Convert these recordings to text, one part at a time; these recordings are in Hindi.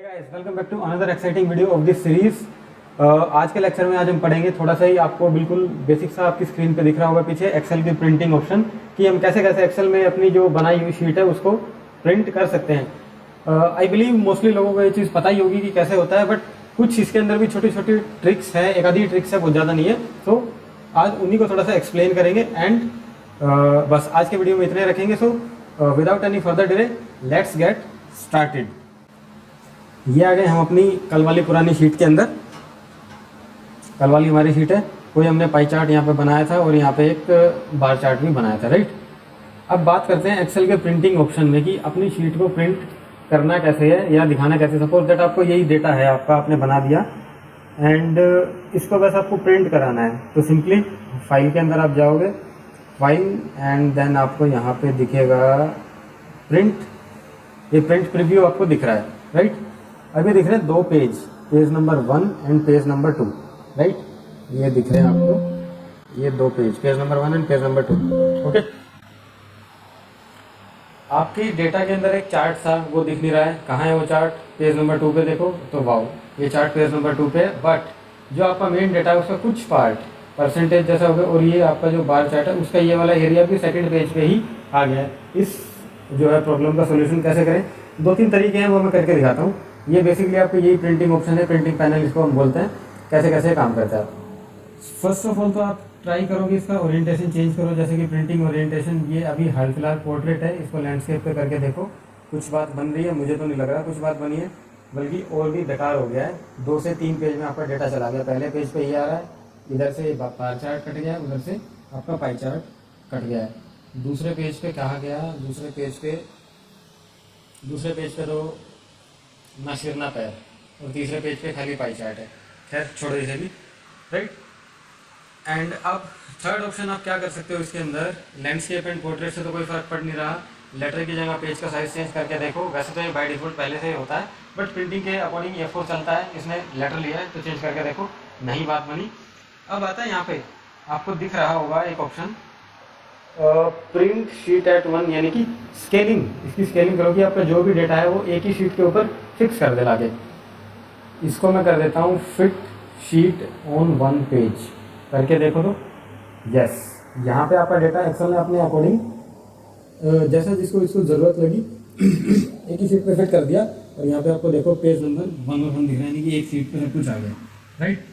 Guys, welcome back to another exciting video of this series. आज के लेक्चर में आज हम पढ़ेंगे थोड़ा सा ही, आपको बिल्कुल बेसिक सा आपकी स्क्रीन पे दिख रहा होगा पीछे एक्सेल की प्रिंटिंग ऑप्शन, कि हम कैसे कैसे एक्सेल में अपनी जो बनाई हुई शीट है उसको प्रिंट कर सकते हैं। आई बिलीव मोस्टली लोगों को ये चीज़ पता ही होगी कि कैसे होता है, बट कुछ इसके अंदर भी छोटी छोटी ट्रिक्स है, एक आधी ट्रिक्स है, बहुत ज़्यादा नहीं है। तो आज उन्हीं को थोड़ा सा एक्सप्लेन करेंगे एंड बस आज के वीडियो में इतने रखेंगे। So without any further delay let's get started. ये आ गए हम अपनी कल वाली पुरानी शीट के अंदर। कल वाली हमारी शीट है, कोई हमने पाई चार्ट यहाँ पे बनाया था और यहाँ पे एक बार चार्ट भी बनाया था, राइट। अब बात करते हैं एक्सेल के प्रिंटिंग ऑप्शन में कि अपनी शीट को प्रिंट करना कैसे है या दिखाना कैसे। सपोज दैट आपको यही डेटा है, आपका आपने बना दिया एंड इसको बस आपको प्रिंट कराना है। तो सिंपली फाइल के अंदर आप जाओगे, फाइल एंड देन आपको यहाँ पे दिखेगा प्रिंट। ये प्रिंट प्रीव्यू आपको दिख रहा है, राइट। अभी दिख रहे हैं दो page, page number 1 and page number 2, right. ये दिख रहे हैं आपको, ये दो page number 1 and page number 2, okay. आपकी डेटा के अंदर एक चार्ट था, वो दिख नहीं रहा है। कहाँ है वो चार्ट? पेज नंबर 2 पे देखो तो वाओ, ये चार्ट पेज नंबर 2 पे है, बट जो आपका मेन डेटा है उसका कुछ पार्ट परसेंटेज जैसा हो गया, और ये आपका जो बार चार्ट है उसका ये वाला एरिया भी सेकंड पेज पे ही आ गया है। इस जो है प्रॉब्लम का सोल्यूशन कैसे करें, 2-3 तरीके हैं, वो मैं करके दिखाता हूँ। ये बेसिकली आपको यही प्रिंटिंग ऑप्शन है, प्रिंटिंग पैनल इसको हम बोलते हैं। कैसे कैसे काम करता है, फर्स्ट ऑफ ऑल तो आप ट्राई करोगे इसका ओरिएंटेशन चेंज करो, जैसे कि प्रिंटिंग ओरिएंटेशन। ये अभी हाल फिलहाल पोर्ट्रेट है, इसको लैंडस्केप पे करके देखो, कुछ बात बन रही है, मुझे तो नहीं लग रहा कुछ बात बनी है, बल्कि और भी बेकार हो गया है। 2 से 3 पेज में आपका डेटा चला गया। पहले पेज पे ये आ रहा है, इधर से बार चार्ट कट गया, उधर से आपका पाई चार्ट कट गया है। दूसरे पेज पे कहाँ गया, दूसरे पेज पे तो ना सिर ना पैर, और तीसरे पेज पे खाली पाई चार्ट है। खैर छोड़ो इसे भी, राइट। एंड अब थर्ड ऑप्शन आप क्या कर सकते हो इसके अंदर, लैंडस्केप एंड पोर्ट्रेट से तो कोई फर्क पड़ नहीं रहा। लेटर की जगह पेज का साइज चेंज करके देखो। वैसे तो ये बाय डिफॉल्ट पहले से ही होता है, बट प्रिंटिंग के अकॉर्डिंग A4 चलता है, इसने लेटर लिया है तो चेंज करके देखो, नहीं बात बनी। अब आता है यहाँ पे आपको दिख रहा होगा एक ऑप्शन, प्रिंट शीट एट 1, यानी कि स्केलिंग। इसकी स्केलिंग करो कि आपका जो भी डेटा है वो एक ही शीट के ऊपर फिक्स कर दे लाके। इसको मैं कर देता हूँ फिट शीट ऑन 1 पेज करके देखो तो यस, यहाँ पे आपका डेटा एक्सेल ने अपने अकॉर्डिंग जैसा जिसको इसको ज़रूरत लगी एक ही शीट पे फिट कर दिया। और यहाँ पे आपको देखो पेज नंबर 1 और 1 दिख रहा है, यानी कि एक शीट पे सब कुछ आ गया, राइट।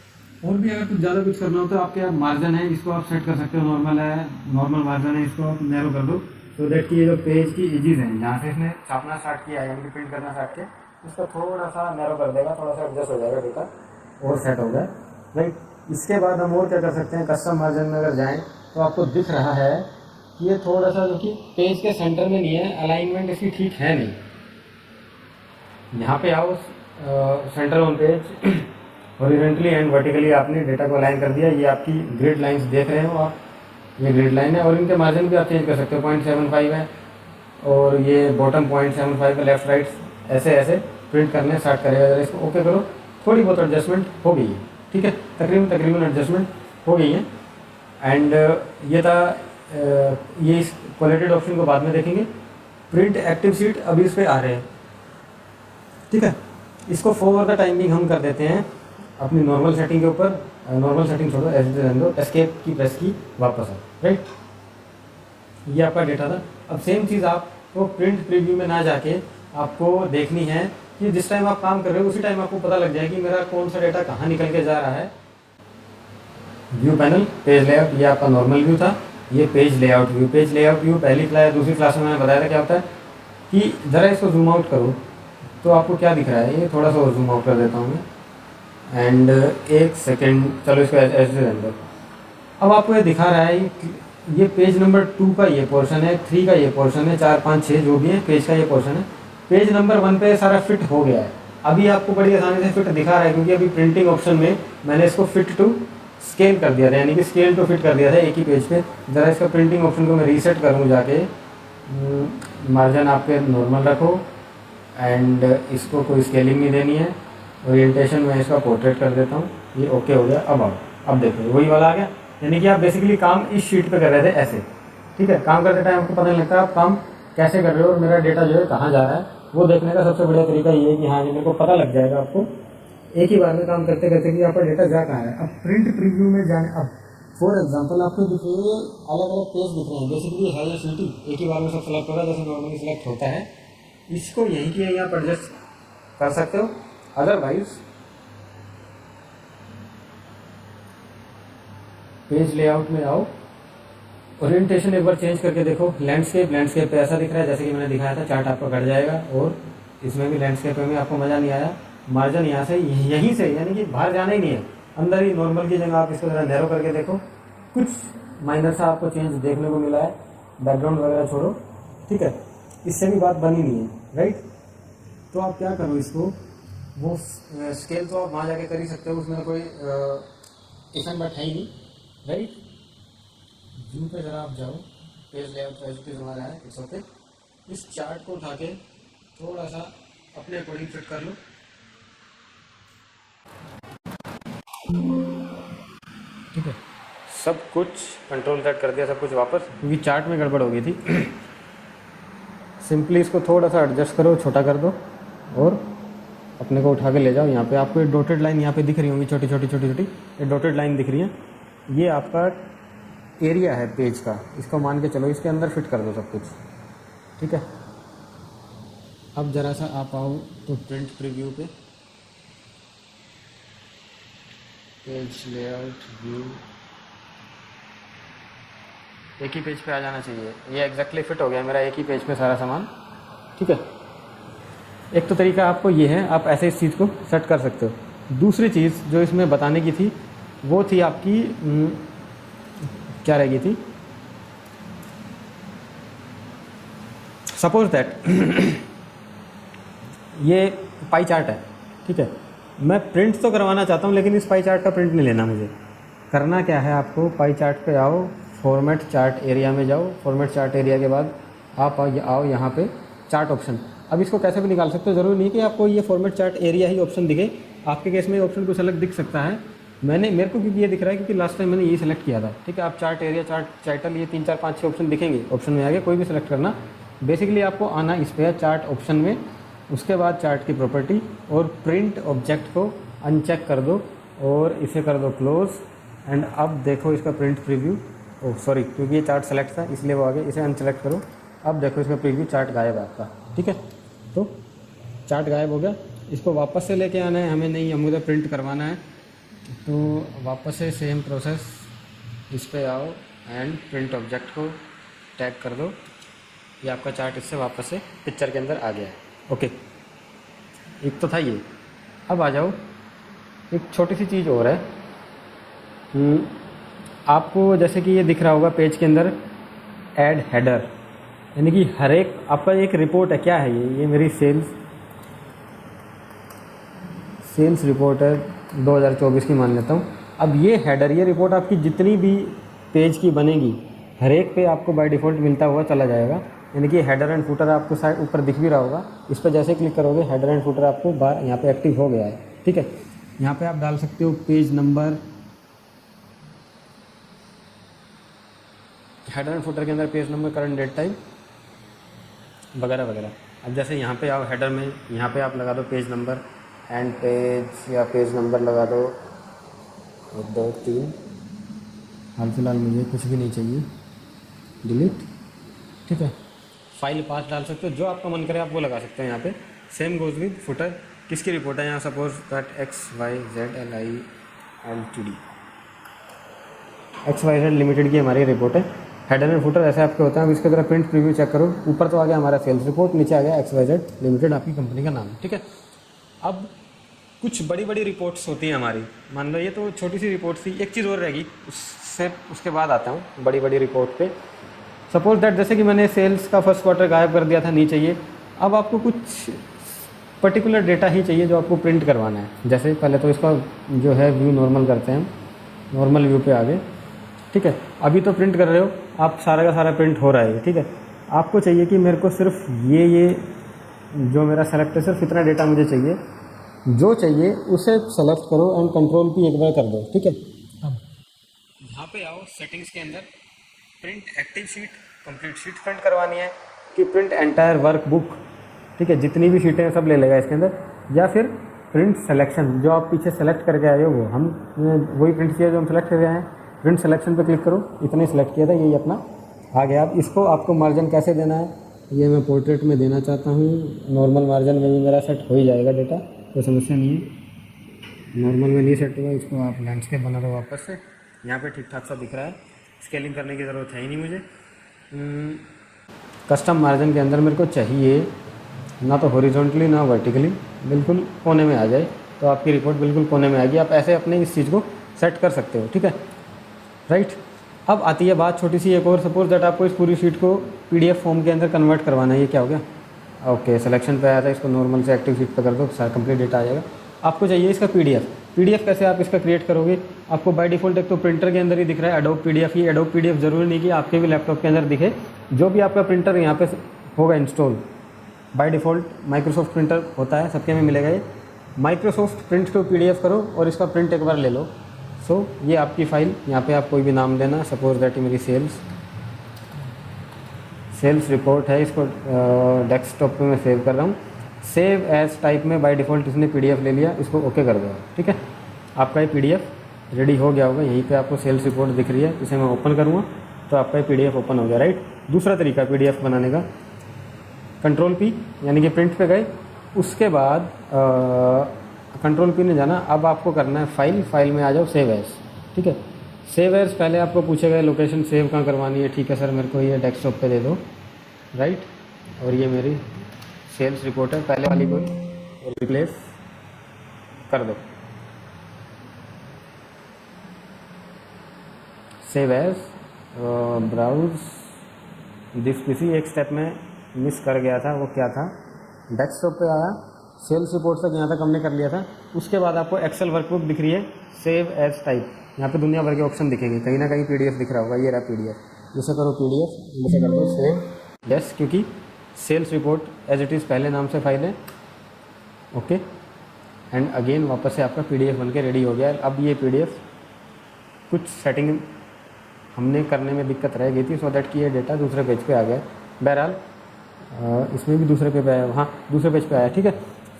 और भी अगर कुछ ज़्यादा कुछ करना हो तो आपके यहाँ मार्जिन है, इसको आप सेट कर सकते हो। नॉर्मल है, नॉर्मल मार्जिन है, इसको आप नैरो कर दो सो दैट कि ये जो पेज की एजेस हैं, जहाँ से इसने छापना स्टार्ट किया है यानी कि प्रिंट करना स्टार्ट किया, इसको थोड़ा सा नैरो कर देगा, थोड़ा सा एडजस्ट हो जाएगा डेटा और सेट हो गया, राइट। इसके बाद हम और क्या कर सकते हैं, कस्टम मार्जिन में अगर जाएँ तो आपको दिख रहा है कि ये थोड़ा सा जो कि पेज के सेंटर में नहीं है, अलाइनमेंट इसकी ठीक है नहीं। यहाँ पे आओ, centre on page, horizontally and vertically आपने डेटा को अलाइन कर दिया। ये आपकी ग्रिड लाइंस देख रहे हो आप, ये ग्रिड लाइन है, और इनके मार्जिन भी आप चेंज कर सकते हो। 0.75 है और ये बॉटम 0.75 है, लेफ्ट राइट ऐसे ऐसे प्रिंट करने स्टार्ट करेगा। जरा इसको ओके करो, थोड़ी बहुत एडजस्टमेंट हो गई है, ठीक है, तकरीबन एडजस्टमेंट हो गई है। एंड ये था, ये इस क्वालिटेड ऑप्शन को बाद में देखेंगे। प्रिंट एक्टिव शीट अभी इस पर आ रहे हैं, ठीक है। इसको फॉर द टाइमिंग हम कर देते हैं अपनी नॉर्मल सेटिंग के ऊपर। नॉर्मल सेटिंग छोड़ो, ऐसे रहने दो, एस्केप की प्रेस की वापस आओ, राइट। ये आपका डेटा था। अब सेम चीज़ आपको प्रिंट प्रीव्यू में ना जाके आपको देखनी है कि जिस टाइम आप काम कर रहे हो उसी टाइम आपको पता लग जाए कि मेरा कौन सा डेटा कहाँ निकल के जा रहा है। व्यू पैनल, पेज लेआउट, ये आपका नॉर्मल व्यू था। ये पेज लेआउट व्यू, पहली क्लास दूसरी क्लास में मैंने बताया था क्या होता है कि ज़रा इसको जूम आउट करो तो आपको क्या दिख रहा है। ये थोड़ा सा और जूम आउट कर देता हूँ मैं, एंड एक सेकेंड, चलो इसको ऐसे रहने दो। अब आपको ये दिखा रहा है ये पेज नंबर 2 का ये पोर्शन है, 3 का ये पोर्शन है, 4, 5, 6 जो भी है पेज का ये पोर्शन है। पेज नंबर 1 पे सारा फिट हो गया है। अभी आपको बड़ी आसानी से फिट दिखा रहा है क्योंकि अभी प्रिंटिंग ऑप्शन में मैंने इसको फिट टू स्केल कर दिया था, यानी कि स्केल टू फिट कर दिया था एक ही पेज पे। ज़रा इसका प्रिंटिंग ऑप्शन को मैं रीसेट करूँ जाके, मार्जिन आपके नॉर्मल रखो एंड इसको कोई स्केलिंग नहीं देनी है। ओरिएंटेशन में इसका पोर्ट्रेट कर देता हूँ, ये ओके हो गया। अब आओ, अब देखो वही वाला आ गया, यानी कि आप बेसिकली काम इस शीट पे कर रहे थे ऐसे, ठीक है। काम करते टाइम आपको पता नहीं लगता आप काम कैसे कर रहे हो और मेरा डेटा जो है कहाँ जा रहा है वो देखने का सबसे बढ़िया तरीका ये है कि हाँ, ये मेरे को पता लग जाएगा आपको एक ही बार में काम करते करते कि आपका डेटा जा कहाँ है। अब प्रिंट प्रीव्यू में जाने, अब फॉर एग्जांपल आपको दिखेंगे अलग अलग पेज दिख रहे हैं, बेसिकली है ये सिटी एक ही बार में सब सेलेक्ट होगा जैसे नॉर्मली सिलेक्ट होता है। इसको यहीं की यहीं आप एडजस्ट कर सकते हो। अदरवाइज पेज लेआउट में आओ, ओरिएंटेशन एक बार चेंज करके देखो। लैंडस्केप पे ऐसा दिख रहा है जैसे कि मैंने दिखाया था, चार्ट आपका घट जाएगा। और इसमें भी लैंडस्केप में आपको मज़ा नहीं आया, मार्जिन यहाँ से यहीं से, यानी कि बाहर जाना ही नहीं है, अंदर ही नॉर्मल की जगह आप इसको ज़रा नैरो करके देखो। कुछ माइनर सा आपको चेंज देखने को मिला है, बैकग्राउंड वगैरह छोड़ो, ठीक है। इससे भी बात बनी नहीं है, राइट। तो आप क्या करो, इसको वो स्केल तो आप वहाँ जाके कर ही सकते हो, उसमें कोई इफेक्ट बट है ही नहीं, राइट। व्यू पे जरा आप जाओ, page layout as it is हमारा है, इट्स ओके। इस चार्ट को उठा के थोड़ा सा अपने अकॉर्डिंग फिट कर लो, ठीक है। सब कुछ कंट्रोल सेट कर दिया, सब कुछ वापस, क्योंकि चार्ट में गड़बड़ हो गई थी। सिंपली इसको थोड़ा सा एडजस्ट करो, छोटा कर दो और अपने को उठा के ले जाओ। यहाँ पे आपको ये डॉटेड लाइन यहाँ पे दिख रही होंगी, छोटी छोटी छोटी छोटी ये डॉटेड लाइन दिख रही है, ये आपका एरिया है पेज का। इसको मान के चलो, इसके अंदर फिट कर दो सब कुछ, ठीक है। अब ज़रा सा आप आओ तो प्रिंट प्रीव्यू पे, पेज लेआउट व्यू, एक ही पेज पे आ जाना चाहिए। ये एग्जैक्टली फिट हो गया मेरा एक ही पेज पे सारा सामान, ठीक है। एक तो तरीका आपको ये है, आप ऐसे इस चीज़ को सेट कर सकते हो। दूसरी चीज़ जो इसमें बताने की थी वो थी आपकी क्या रह गई थी, सपोज दैट ये पाई चार्ट है, ठीक है। मैं प्रिंट तो करवाना चाहता हूँ, लेकिन इस पाई चार्ट का प्रिंट नहीं लेना मुझे। करना क्या है, आपको पाई चार्ट पे आओ, फॉर्मेट चार्ट एरिया में जाओ। फॉर्मेट चार्ट एरिया के बाद आप आओ यहाँ पे चार्ट ऑप्शन। अब इसको कैसे भी निकाल सकते हो, ज़रूरी नहीं कि आपको ये फॉर्मेट चार्ट एरिया ही ऑप्शन दिखे। आपके केस में ऑप्शन कुछ अलग दिख सकता है। मेरे को क्योंकि ये दिख रहा है क्योंकि लास्ट टाइम मैंने ये सिलेक्ट किया था, ठीक है। आप चार्ट एरिया, चार्ट टाइटल, ये 3 4 5 6 ऑप्शन दिखेंगे। ऑप्शन में आगे कोई भी सिलेक्ट करना, बेसिकली आपको आना इस पर चार्ट ऑप्शन में। उसके बाद चार्ट की प्रॉपर्टी और प्रिंट ऑब्जेक्ट को अनचेक कर दो और इसे कर दो क्लोज। एंड अब देखो इसका प्रिंट प्रीव्यू, ओह सॉरी, क्योंकि ये चार्ट सेलेक्ट था इसलिए वो आगे, इसे अनसेलेक्ट करो। अब देखो इसका प्रीव्यू, चार्ट गायब है आपका, ठीक है। तो चार्ट गायब हो गया, इसको वापस से लेके आना है हमें, नहीं हम मुझे प्रिंट करवाना है। तो वापस से सेम प्रोसेस, इस पे आओ एंड प्रिंट ऑब्जेक्ट को टैग कर दो। ये आपका चार्ट इससे वापस से पिक्चर के अंदर आ गया है, ओके। एक तो था ये। अब आ जाओ, एक छोटी सी चीज़ और है। आपको जैसे कि ये दिख रहा होगा पेज के अंदर ऐड हेडर, यानी कि हर एक आपका एक रिपोर्ट है। क्या है ये मेरी सेल्स रिपोर्ट है 2024 की मान लेता हूँ। अब ये हेडर, ये रिपोर्ट आपकी जितनी भी पेज की बनेगी, हर एक पे आपको बाय डिफ़ॉल्ट मिलता हुआ चला जाएगा। यानी कि हेडर एंड फुटर आपको साइड ऊपर दिख भी रहा होगा। इस पर जैसे क्लिक करोगे हेडर एंड फुटर आपको बार यहाँ पे एक्टिव हो गया है, ठीक है। यहाँ पे आप डाल सकते हो page number, header and footer के अंदर page number, current date time वगैरह वगैरह। अब जैसे यहाँ पे आओ हेडर में, यहाँ पे आप लगा दो पेज नंबर एंड पेज, या पेज नंबर लगा दो 1 2 3। हाल फिलहाल मुझे कुछ भी नहीं चाहिए, डिलीट, ठीक है। फाइल पास डाल सकते हो, जो आपका मन करे आप वो लगा सकते हो यहाँ पे। सेम गोज विद फुटर, किसकी रिपोर्ट है यहाँ, सपोज दैट XYZ लिमिटेड की हमारी रिपोर्ट है। हेडर एंड फुटर ऐसे आपके होते हैं। अब इसके तरह प्रिंट प्रीव्यू चेक करो, ऊपर तो आ गया हमारा सेल्स रिपोर्ट, नीचे आ गया XYZ लिमिटेड आपकी कंपनी का नाम, ठीक है। अब कुछ बड़ी बड़ी रिपोर्ट्स होती हैं हमारी, मान लो ये तो छोटी सी रिपोर्ट थी। एक चीज़ और रहेगी, उसके बाद आता हूँ बड़ी बड़ी रिपोर्ट पे। सपोज दैट जैसे कि मैंने सेल्स का फर्स्ट क्वार्टर गायब कर दिया था, नहीं चाहिए। अब आपको कुछ पर्टिकुलर डेटा ही चाहिए जो आपको प्रिंट करवाना है। जैसे पहले तो इसका जो है व्यू नॉर्मल करते हैं, नॉर्मल व्यू पे आ गए, ठीक है। अभी तो प्रिंट कर रहे हो आप, सारा का सारा प्रिंट हो रहा है, ठीक है। आपको चाहिए कि मेरे को सिर्फ ये जो मेरा सेलेक्ट है, सिर्फ इतना डेटा मुझे चाहिए। जो चाहिए उसे सेलेक्ट करो एंड कंट्रोल की एक बार कर दो, ठीक है। अब यहाँ पे आओ सेटिंग्स के अंदर, print active sheet, complete sheet print करवानी है कि प्रिंट एंटायर वर्क बुक, ठीक है, जितनी भी शीटें हैं सब ले लेगा इसके अंदर। या फिर प्रिंट सिलेक्शन, जो आप पीछे सेलेक्ट करके आए हो वो हम वही प्रिंट किया जो हम सेलेक्ट करके आए हैं। प्रिंट सिलेक्शन पे क्लिक करो, इतने सेलेक्ट किया था, यही अपना आ गया। अब इसको आपको मार्जिन कैसे देना है, ये मैं पोर्ट्रेट में देना चाहता हूँ, नॉर्मल मार्जिन में भी मेरा सेट हो ही जाएगा डेटा, कोई समस्या नहीं है। नॉर्मल में नहीं सेट होगा, इसको आप लैंडस्केप बना दो वापस से, यहाँ पे ठीक ठाक सा दिख रहा है, स्केलिंग करने की ज़रूरत है ही नहीं मुझे। कस्टम मार्जिन के अंदर मेरे को चाहिए ना तो हॉरिजॉन्टली ना वर्टिकली, बिल्कुल कोने में आ जाए, तो आपकी रिपोर्ट बिल्कुल कोने में आएगी। आप ऐसे अपने इस चीज़ को सेट कर सकते हो, ठीक है, राइट। अब आती है बात छोटी सी एक और, सपोज दैट आपको इस पूरी शीट को पीडीएफ फॉर्म के अंदर कन्वर्ट करवाना है। ये क्या हो गया, ओके सिलेक्शन पे आया था, इसको नॉर्मल से एक्टिव शीट पे कर दो, सारा कंप्लीट डेटा आ जाएगा। आपको चाहिए इसका पीडीएफ कैसे आप इसका क्रिएट करोगे। आपको बाय डिफ़ॉल्ट एक तो प्रिंटर के अंदर ही दिख रहा है एडोब पीडीएफ। ये एडोब पीडीएफ ज़रूरी नहीं कि आपके भी लैपटॉप के अंदर दिखे, जो भी आपका प्रिंटर यहाँ पे होगा install, by default Microsoft printer होता है, सबके में मिलेगा। ये माइक्रोसॉफ्ट प्रिंट को पीडीएफ करो और इसका प्रिंट एक बार ले लो। सो ये आपकी फ़ाइल, यहाँ पे आप कोई भी नाम देना, सपोज दैट मेरी सेल्स रिपोर्ट है, इसको डेस्कटॉप पे मैं सेव कर रहा हूँ। सेव एज टाइप में बाय डिफ़ॉल्ट इसने पीडीएफ ले लिया, इसको ओके कर दो, ठीक है। आपका ये पीडीएफ रेडी हो गया होगा। यहीं पे आपको सेल्स रिपोर्ट दिख रही है, इसे मैं ओपन करूँगा तो आपका ये पीडीएफ ओपन हो गया, राइट। दूसरा तरीका पीडीएफ बनाने का, कंट्रोल पी यानी कि प्रिंट पे गए, उसके बाद कंट्रोल पी ने जाना। अब आपको करना है फाइल में आ जाओ, सेव एज, ठीक है। सेव एज पहले आपको पूछेगा लोकेशन सेव कहाँ करवानी है, ठीक है सर मेरे को ये डेस्कटॉप पे दे दो, राइट। और ये मेरी सेल्स रिपोर्ट है, पहले वाली को रिप्लेस कर दो, save as, browse this PC. एक स्टेप में मिस कर गया था, वो क्या था, डेस्कटॉप पे आया, सेल्स रिपोर्ट तक यहाँ तक हमने कर लिया था। उसके बाद आपको एक्सेल वर्कबुक दिख रही है, सेव एज टाइप, यहाँ पे दुनिया भर के ऑप्शन दिखेंगे, कहीं ना कहीं पीडीएफ दिख रहा होगा, ये रहा पीडीएफ। जैसे करो पीडीएफ, जैसे कर दो सेव यस, क्योंकि sales report as it is पहले नाम से फाइल है, ओके। एंड अगेन वापस से आपका पीडीएफ बनके रेडी हो गया है। अब ये पीडीएफ कुछ सेटिंग हमने करने में दिक्कत रह गई थी, सो दैट कि ये डेटा दूसरे पेज पे आ गया। बहरहाल इसमें भी दूसरे पेज पे आया, हाँ दूसरे पेज पे आया, ठीक है।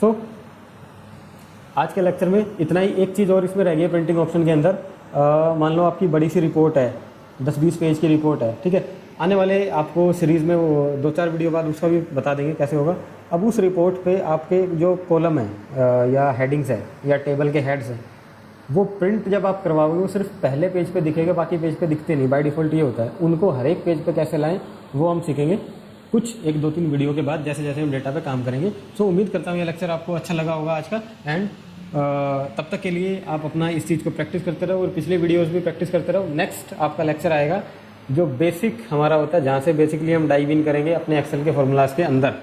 तो आज के लेक्चर में इतना ही। एक चीज़ और इसमें रह गई है प्रिंटिंग ऑप्शन के अंदर, मान लो आपकी बड़ी सी रिपोर्ट है, 10-20 पेज की रिपोर्ट है, ठीक है। आने वाले आपको सीरीज़ में वो 2-4 वीडियो बाद उसका भी बता देंगे कैसे होगा। अब उस रिपोर्ट पे आपके जो कॉलम है या हेडिंग्स है या टेबल के हेड्स हैं, वो प्रिंट जब आप करवाओगे वो सिर्फ पहले पेज पे दिखेगा, बाकी पेज पे दिखते नहीं, बाय डिफ़ॉल्ट ये होता है। उनको हर एक पेज पे कैसे लाएं वो हम सीखेंगे कुछ 1-2-3 वीडियो के बाद, जैसे जैसे हम डेटा पे काम करेंगे। सो उम्मीद करता हूँ ये लेक्चर आपको अच्छा लगा होगा आज का। एंड तब तक के लिए आप अपना इस चीज़ को प्रैक्टिस करते रहो और पिछले वीडियोज़ भी प्रैक्टिस करते रहो। नेक्स्ट आपका लेक्चर आएगा जो बेसिक हमारा होता है, जहाँ से बेसिकली हम डाइव इन करेंगे अपने एक्सेल के फॉर्मूलाज के अंदर,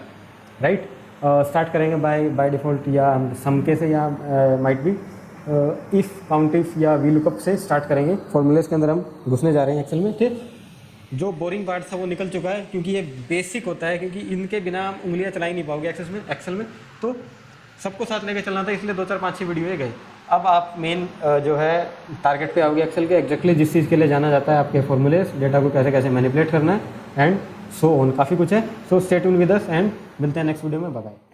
राइट। स्टार्ट करेंगे बाय डिफ़ॉल्ट या सम के से, या might be if, count if या वी लुकअप से स्टार्ट करेंगे। फॉर्मूलेज के अंदर हम घुसने जा रहे हैं एक्सेल में, ठीक। जो बोरिंग पार्ट था वो निकल चुका है, क्योंकि ये बेसिक होता है, क्योंकि इनके बिना आप उंगलियां चला ही नहीं पाओगे एक्सेल में। तो सबको साथ लेके चलना था, इसलिए 2-4-5-6 वीडियो ही गए। अब आप मेन जो है टारगेट पे आओगे एक्सेल के, एग्जैक्टली जिस चीज़ के लिए जाना जाता है, आपके फॉर्मूलेज, डेटा को कैसे कैसे मैनिपुलेट करना है, एंड सो ऑन, काफ़ी कुछ है। So stay tune with us and मिलते हैं नेक्स्ट वीडियो में, बाय बाय।